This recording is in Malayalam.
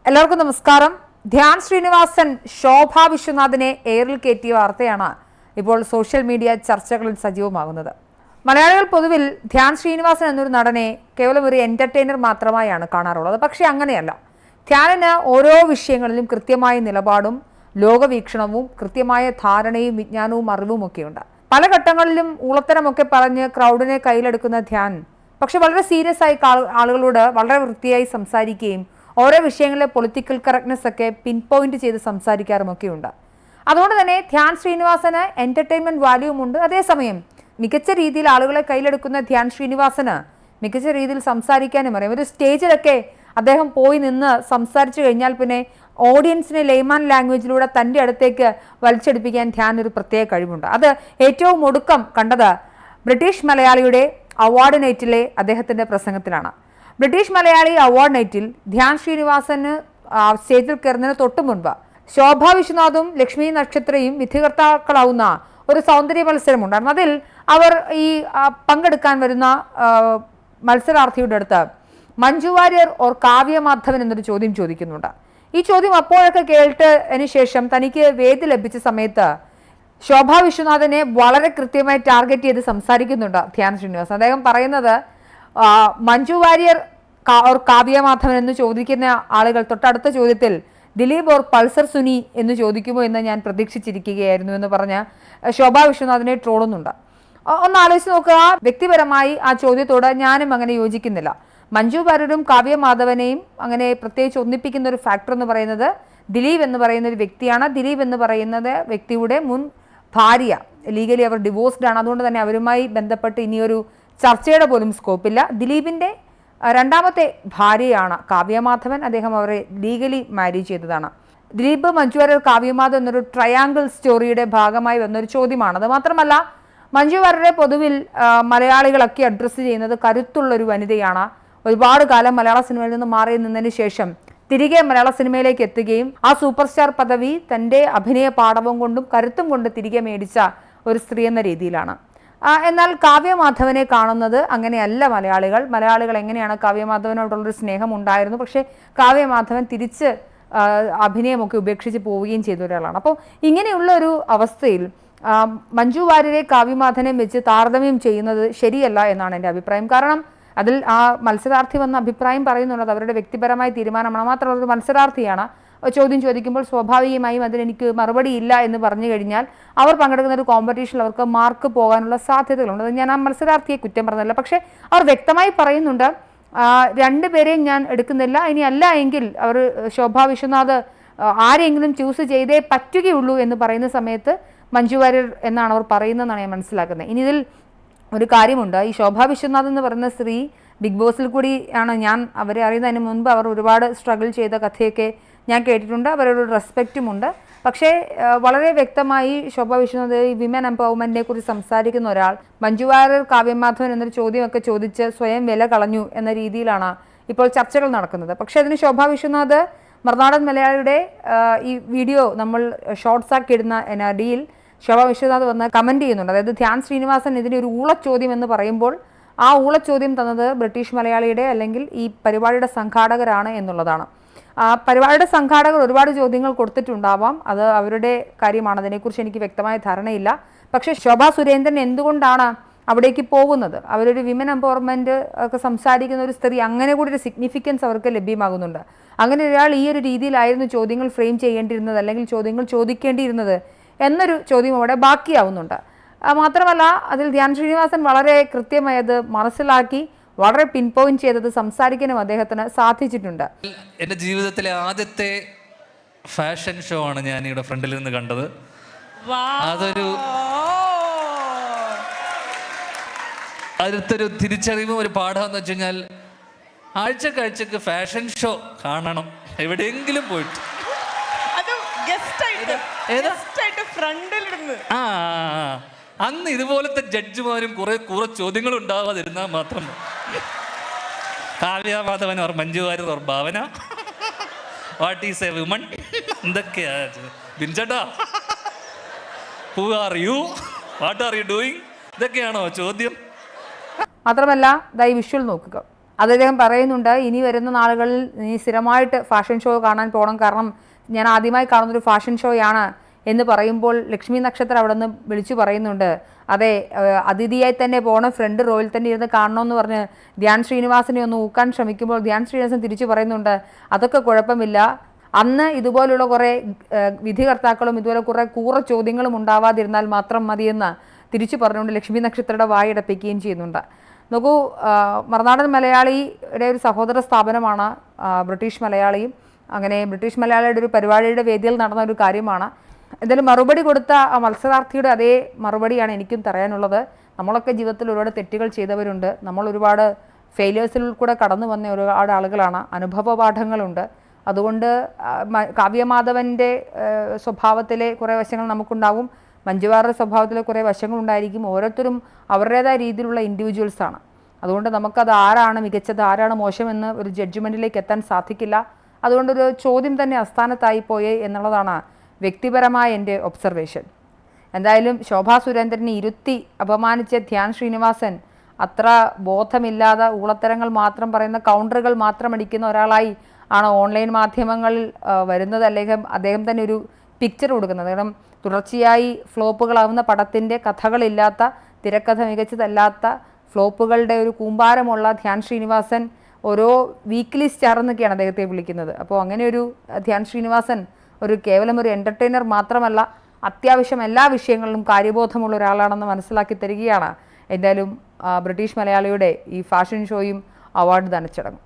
എല്ലാവർക്കും നമസ്കാരം. ധ്യാൻ ശ്രീനിവാസൻ ശോഭ വിശ്വനാഥിനെ എയറിൽ കയറ്റിയ വാർത്തയാണ് ഇപ്പോൾ സോഷ്യൽ മീഡിയ ചർച്ചകളിൽ സജീവമാകുന്നത്. മലയാളികൾ പൊതുവിൽ ധ്യാൻ ശ്രീനിവാസൻ എന്നൊരു നടനെ കേവലം ഒരു എന്റർടൈനർ മാത്രമായാണ് കാണാറുള്ളത്. പക്ഷേ അങ്ങനെയല്ല. ധ്യാനിന് ഓരോ വിഷയങ്ങളിലും കൃത്യമായ നിലപാടും ലോകവീക്ഷണവും കൃത്യമായ ധാരണയും വിജ്ഞാനവും അറിവുമൊക്കെയുണ്ട്. പല ഘട്ടങ്ങളിലും ഊളത്തരമൊക്കെ പറഞ്ഞ് ക്രൗഡിനെ കയ്യിലെടുക്കുന്ന ധ്യാൻ പക്ഷെ വളരെ സീരിയസ് ആയി ആളുകളോട് വളരെ വൃത്തിയായി സംസാരിക്കുകയും ഓരോ വിഷയങ്ങളിലെ പൊളിറ്റിക്കൽ കറക്റ്റ്നെസ് ഒക്കെ പിൻ പോയിന്റ് ചെയ്ത് സംസാരിക്കാറുമൊക്കെയുണ്ട്. അതുകൊണ്ട് തന്നെ ധ്യാൻ ശ്രീനിവാസന് എന്റർടൈൻമെന്റ് വാല്യൂവും ഉണ്ട്. അതേസമയം മികച്ച രീതിയിൽ ആളുകളെ കയ്യിലെടുക്കുന്ന ധ്യാൻ ശ്രീനിവാസന് മികച്ച രീതിയിൽ സംസാരിക്കാനും അറിയാം. ഒരു സ്റ്റേജിലൊക്കെ അദ്ദേഹം പോയി നിന്ന് സംസാരിച്ചു കഴിഞ്ഞാൽ പിന്നെ ഓഡിയൻസിനെ ലേമാൻ ലാംഗ്വേജിലൂടെ തൻ്റെ അടുത്തേക്ക് വലിച്ചെടുപ്പിക്കാൻ ധ്യാൻ ഒരു പ്രത്യേക കഴിവുണ്ട്. അത് ഏറ്റവും ഒടുക്കം കണ്ടത് ബ്രിട്ടീഷ് മലയാളിയുടെ അവാർഡ് നൈറ്റിലെ അദ്ദേഹത്തിൻ്റെ പ്രസംഗത്തിലാണ്. ബ്രിട്ടീഷ് മലയാളി അവാർഡ് നൈറ്റിൽ ധ്യാൻ ശ്രീനിവാസന് സ്റ്റേജിൽ കയറുന്നതിന് തൊട്ടു മുൻപ് ശോഭ വിശ്വനാഥും ലക്ഷ്മി നക്ഷത്രയും വിധികർത്താക്കളാവുന്ന ഒരു സൗന്ദര്യ മത്സരമുണ്ടായിരുന്നു. അതിൽ അവർ ഈ പങ്കെടുക്കാൻ വരുന്ന മത്സരാർത്ഥിയുടെ അടുത്ത് മഞ്ജു വാര്യർ ഓർ കാവ്യ മാധവൻ എന്നൊരു ചോദ്യം ചോദിക്കുന്നുണ്ട്. ഈ ചോദ്യം അപ്പോഴൊക്കെ കേട്ടതിന് ശേഷം തനിക്ക് വേദി ലഭിച്ച സമയത്ത് ശോഭ വിശ്വനാഥനെ വളരെ കൃത്യമായി ടാർഗറ്റ് ചെയ്ത് സംസാരിക്കുന്നുണ്ട് ധ്യാൻ ശ്രീനിവാസൻ. അദ്ദേഹം പറയുന്നത് മഞ്ജു വാര്യർ ഓർ കാവ്യ മാധവൻ എന്ന് ചോദിക്കുന്ന ആളുകൾ തൊട്ടടുത്ത ചോദ്യത്തിൽ ദിലീപ് ഓർ പൾസർ സുനി എന്ന് ചോദിക്കുമോ എന്ന് ഞാൻ പ്രതീക്ഷിച്ചിരിക്കുകയായിരുന്നു എന്ന് പറഞ്ഞ് ശോഭ വിശ്വനാഥിനെ ട്രോളുന്നുണ്ട്. ഒന്ന് ആലോചിച്ച് നോക്കുക. വ്യക്തിപരമായി ആ ചോദ്യത്തോട് ഞാനും അങ്ങനെ യോജിക്കുന്നില്ല. മഞ്ജു വാര്യരും കാവ്യ മാധവനെയും അങ്ങനെ പ്രത്യേകിച്ച് ഒന്നിപ്പിക്കുന്ന ഒരു ഫാക്ടർ എന്ന് പറയുന്നത് ദിലീപ് എന്ന് പറയുന്ന ഒരു വ്യക്തിയാണ്. ദിലീപ് എന്ന് പറയുന്നത് വ്യക്തിയുടെ മുൻ ഭാര്യ, ലീഗലി അവർ ഡിവോഴ്സ്ഡ് ആണ്. അതുകൊണ്ട് തന്നെ അവരുമായി ബന്ധപ്പെട്ട് ഇനിയൊരു ചർച്ചയുടെ പോലും സ്കോപ്പില്ല. ദിലീപിൻ്റെ രണ്ടാമത്തെ ഭാര്യയാണ് കാവ്യമാധവൻ. അദ്ദേഹം അവരെ ലീഗലി മാരേജ് ചെയ്തതാണ്. ദിലീപ് മഞ്ജു വാര്യർ കാവ്യമാധവൻ എന്നൊരു ട്രയാങ്കിൾ സ്റ്റോറിയുടെ ഭാഗമായി വന്നൊരു ചോദ്യമാണ്. അത് മാത്രമല്ല മഞ്ജു വാര്യരെ പൊതുവിൽ മലയാളികളൊക്കെ അഡ്രസ്സ് ചെയ്യുന്നത് കരുത്തുള്ളൊരു വനിതയാണ്. ഒരുപാട് കാലം മലയാള സിനിമയിൽ നിന്ന് മാറി നിന്നതിന് ശേഷം തിരികെ മലയാള സിനിമയിലേക്ക് എത്തുകയും ആ സൂപ്പർ സ്റ്റാർ പദവി തൻ്റെ അഭിനയ പാടവം കൊണ്ടും കരുത്തും കൊണ്ട് തിരികെ മേടിച്ച ഒരു സ്ത്രീ എന്ന രീതിയിലാണ്. എന്നാൽ കാവ്യമാധവനെ കാണുന്നത് അങ്ങനെയല്ല. മലയാളികൾ എങ്ങനെയാണ് കാവ്യമാധവനോടുള്ളൊരു സ്നേഹം ഉണ്ടായിരുന്നു. പക്ഷേ കാവ്യമാധവൻ തിരിച്ച് അഭിനയമൊക്കെ ഉപേക്ഷിച്ച് പോവുകയും ചെയ്ത ഒരാളാണ്. അപ്പോൾ ഇങ്ങനെയുള്ള ഒരു അവസ്ഥയിൽ മഞ്ജു വാര്യരെ കാവ്യമാധവനെ വെച്ച് താരതമ്യം ചെയ്യുന്നത് ശരിയല്ല എന്നാണ് എൻ്റെ അഭിപ്രായം. കാരണം അതിൽ ആ മത്സരാർത്ഥി വന്ന അഭിപ്രായം പറയുന്നുള്ളത് അവരുടെ വ്യക്തിപരമായ തീരുമാനമാണ്. മാത്രമല്ല ഒരു മത്സരാർത്ഥിയാണ്. ചോദ്യം ചോദിക്കുമ്പോൾ സ്വാഭാവികമായും അതിനെനിക്ക് മറുപടിയില്ല എന്ന് പറഞ്ഞു കഴിഞ്ഞാൽ അവർ പങ്കെടുക്കുന്ന ഒരു കോമ്പറ്റീഷനിൽ അവർക്ക് മാർക്ക് പോകാനുള്ള സാധ്യതകളുണ്ട്. അത് ഞാൻ ആ മത്സരാർത്ഥിയെ കുറ്റം പറഞ്ഞില്ല. പക്ഷേ അവർ വ്യക്തമായി പറയുന്നുണ്ട് രണ്ടുപേരെയും ഞാൻ എടുക്കുന്നില്ല. ഇനി അല്ല എങ്കിൽ അവർ ശോഭ വിശ്വനാഥ് ആരെങ്കിലും ചൂസ് ചെയ്തേ പറ്റുകയുള്ളൂ എന്ന് പറയുന്ന സമയത്ത് മഞ്ജു വാര്യർ എന്നാണ് അവർ പറയുന്നതെന്നാണ് ഞാൻ മനസ്സിലാക്കുന്നത്. ഇനി ഇതിൽ ഒരു കാര്യമുണ്ട്. ഈ ശോഭ വിശ്വനാഥ് എന്ന് പറയുന്ന സ്ത്രീ ബിഗ് ബോസിൽ കൂടിയാണ് ഞാൻ അവരെ അറിയുന്നതിന് മുൻപ് അവർ ഒരുപാട് സ്ട്രഗിൾ ചെയ്ത കഥയൊക്കെ ഞാൻ കേട്ടിട്ടുണ്ട്. അവരൊരു റെസ്പെക്റ്റുമുണ്ട്. പക്ഷേ വളരെ വ്യക്തമായി ശോഭ വിശ്വനാഥ് ഈ വിമൻ എംപവർമെൻറ്റിനെ കുറിച്ച് സംസാരിക്കുന്ന ഒരാൾ മഞ്ജു വാര്യർ കാവ്യമാധവൻ എന്നൊരു ചോദ്യമൊക്കെ ചോദിച്ച് സ്വയം വില കളഞ്ഞു എന്ന രീതിയിലാണ് ഇപ്പോൾ ചർച്ചകൾ നടക്കുന്നത്. പക്ഷേ അതിന് ശോഭ വിശ്വനാഥ് മറുനാടൻ മലയാളിയുടെ ഈ വീഡിയോ നമ്മൾ ഷോർട്സ് ആക്കി ഇടുന്ന NRDയിൽ ശോഭ വിശ്വനാഥ് വന്ന് കമൻറ്റ് ചെയ്യുന്നുണ്ട്. അതായത് ധ്യാൻ ശ്രീനിവാസൻ ഇതിൻ്റെ ഒരു ഊളച്ചോദ്യം എന്ന് പറയുമ്പോൾ ആ ഊളച്ചോദ്യം തന്നത് ബ്രിട്ടീഷ് മലയാളിയുടെ അല്ലെങ്കിൽ ഈ പരിപാടിയുടെ സംഘാടകരാണ് എന്നുള്ളതാണ്. പരിപാടിയുടെ സംഘാടകർ ഒരുപാട് ചോദ്യങ്ങൾ കൊടുത്തിട്ടുണ്ടാവാം. അത് അവരുടെ കാര്യമാണ്. അതിനെക്കുറിച്ച് എനിക്ക് വ്യക്തമായ ധാരണയില്ല. പക്ഷേ ശോഭാ സുരേന്ദ്രൻ എന്തുകൊണ്ടാണ് അവിടേക്ക് പോകുന്നത്? അവരൊരു വിമൻ എംപവർമെൻറ്റ് ഒക്കെ സംസാരിക്കുന്ന ഒരു സ്ത്രീ, അങ്ങനെ കൂടി ഒരു സിഗ്നിഫിക്കൻസ് അവർക്ക് ലഭ്യമാകുന്നുണ്ട്. അങ്ങനെ ഒരാൾ ഈ ഒരു രീതിയിലായിരുന്നു ചോദ്യങ്ങൾ ഫ്രെയിം ചെയ്യേണ്ടിയിരുന്നത് അല്ലെങ്കിൽ ചോദ്യങ്ങൾ ചോദിക്കേണ്ടിയിരുന്നത് എന്നൊരു ചോദ്യം അവിടെ ബാക്കിയാവുന്നുണ്ട്. മാത്രമല്ല അതിൽ ധ്യാൻ ശ്രീനിവാസൻ വളരെ കൃത്യമായി അത് മനസ്സിലാക്കി വളരെ പിൻ പോയിന്റ് ചെയ്തത് സംസാരിക്കാനും അദ്ദേഹത്തിന് സാധിച്ചിട്ടുണ്ട്. എൻ്റെ ജീവിതത്തിലെ ആദ്യത്തെ ഫാഷൻ ഷോ ആണ് ഞാൻ ഇവിടെ ഫ്രണ്ടിൽ നിന്ന് കണ്ടത്. അടുത്തൊരു തിരിച്ചറിവും ഒരു പാഠമെന്ന് വെച്ച് കഴിഞ്ഞാൽ ആഴ്ചക്ക് ഫാഷൻ ഷോ കാണണം എവിടെയെങ്കിലും പോയിട്ട്. അന്ന് ഇതുപോലത്തെ ജഡ്ജിമാരും കുറെ ചോദ്യങ്ങൾ ഉണ്ടാവാതിരുന്നാൽ മാത്രം. Kavya Madhavan or Manju Warrier or Bhavana, what is A woman, എന്തൊക്കെയാ ബിൻചേട്ടാ, who are you, what are you doing, ഇതൊക്കെയാണോ ചോദ്യം? മാത്രമല്ല ഈ വിഷ്വൽ നോക്കുക. അദ്ദേഹം പറയുന്നുണ്ട്, ഇനി വരുന്ന നാളുകളിൽ നീ സ്ഥിരമായിട്ട് ഫാഷൻ ഷോ കാണാൻ പോകണം, കാരണം ഞാൻ ആദ്യമായി കാണുന്നൊരു ഫാഷൻ ഷോയാണ് എന്ന് പറയുമ്പോൾ ലക്ഷ്മി നക്ഷത്രം അവിടെ നിന്ന് വിളിച്ചു പറയുന്നുണ്ട്, അതെ അതിഥിയായി തന്നെ പോകണം, ഫ്രണ്ട് റോയിൽ തന്നെ ഇരുന്ന് കാണണമെന്ന് പറഞ്ഞ് ധ്യാൻ ശ്രീനിവാസനെ ഒന്ന് ഊക്കാൻ ശ്രമിക്കുമ്പോൾ ധ്യാൻ ശ്രീനിവാസൻ തിരിച്ചു പറയുന്നുണ്ട്, അതൊക്കെ കുഴപ്പമില്ല, അന്ന് ഇതുപോലുള്ള കുറേ വിധികർത്താക്കളും ഇതുപോലെ കുറേ കൂറ ചോദ്യങ്ങളും ഉണ്ടാവാതിരുന്നാൽ മാത്രം മതിയെന്ന് തിരിച്ചു പറഞ്ഞുകൊണ്ട് ലക്ഷ്മി നക്ഷത്രയുടെ വായടപ്പിക്കുകയും ചെയ്യുന്നുണ്ട്. നോക്കൂ, മറുനാടൻ മലയാളിയുടെ ഒരു സഹോദര സ്ഥാപനമാണ് ബ്രിട്ടീഷ് മലയാളിയും. അങ്ങനെ ബ്രിട്ടീഷ് മലയാളിയുടെ ഒരു പരിപാടിയുടെ വേദിയിൽ നടന്ന ഒരു കാര്യമാണ്. എന്തായാലും മറുപടി കൊടുത്ത ആ മത്സരാർത്ഥിയുടെ അതേ മറുപടിയാണ് എനിക്കും പറയാനുള്ളത്. നമ്മളൊക്കെ ജീവിതത്തിൽ ഒരുപാട് തെറ്റുകൾ ചെയ്തവരുണ്ട്, നമ്മൾ ഒരുപാട് ഫെയിലിയേഴ്സിൽ കൂടെ കടന്നു വന്ന ഒരുപാട് ആളുകളാണ്, അനുഭവ പാഠങ്ങളുണ്ട്. അതുകൊണ്ട് കാവ്യമാധവൻ്റെ സ്വഭാവത്തിലെ കുറേ വശങ്ങൾ നമുക്കുണ്ടാവും, മഞ്ജുവാറുടെ സ്വഭാവത്തിലെ കുറേ വശങ്ങളുണ്ടായിരിക്കും. ഓരോരുത്തരും അവരുടേതായ രീതിയിലുള്ള ഇൻഡിവിജ്വൽസാണ്. അതുകൊണ്ട് നമുക്കത് ആരാണ് മികച്ചത് ആരാണ് മോശമെന്ന് ഒരു ജഡ്ജ്മെൻറ്റിലേക്ക് എത്താൻ സാധിക്കില്ല. അതുകൊണ്ടൊരു ചോദ്യം തന്നെ അസ്ഥാനത്തായി പോയേ എന്നുള്ളതാണ് വ്യക്തിപരമായ എൻ്റെ ഒബ്സർവേഷൻ. എന്തായാലും ശോഭാ സുരേന്ദ്രനെ ഇരുത്തി അപമാനിച്ച ധ്യാൻ ശ്രീനിവാസൻ അത്ര ബോധമില്ലാതെ ഊളത്തരങ്ങൾ മാത്രം പറയുന്ന, കൗണ്ടറുകൾ മാത്രം അടിക്കുന്ന ഒരാളായി ആണ് ഓൺലൈൻ മാധ്യമങ്ങളിൽ വരുന്നത്. അല്ലെങ്കിൽ അദ്ദേഹം തന്നെ ഒരു പിക്ചർ കൊടുക്കുന്നത്. കാരണം തുടർച്ചയായി ഫ്ലോപ്പുകളാവുന്ന പടത്തിൻ്റെ കഥകളില്ലാത്ത, തിരക്കഥ മികച്ചതല്ലാത്ത ഫ്ലോപ്പുകളുടെ ഒരു കൂമ്പാരമുള്ള ധ്യാൻ ശ്രീനിവാസൻ ഓരോ വീക്ക്ലി സ്റ്റാർ എന്നൊക്കെയാണ് അദ്ദേഹത്തെ വിളിക്കുന്നത്. അപ്പോൾ അങ്ങനെ ഒരു ധ്യാൻ ശ്രീനിവാസൻ കേവലം ഒരു എൻ്റർടൈനർ മാത്രമല്ല, അത്യാവശ്യം എല്ലാ വിഷയങ്ങളിലും കാര്യബോധമുള്ള ഒരാളാണെന്ന് മനസ്സിലാക്കി തരികയാണ് എന്തായാലും ബ്രിട്ടീഷ് മലയാളിയുടെ ഈ ഫാഷൻ ഷോയും അവാർഡ് ദാനച്ചടങ്ങും.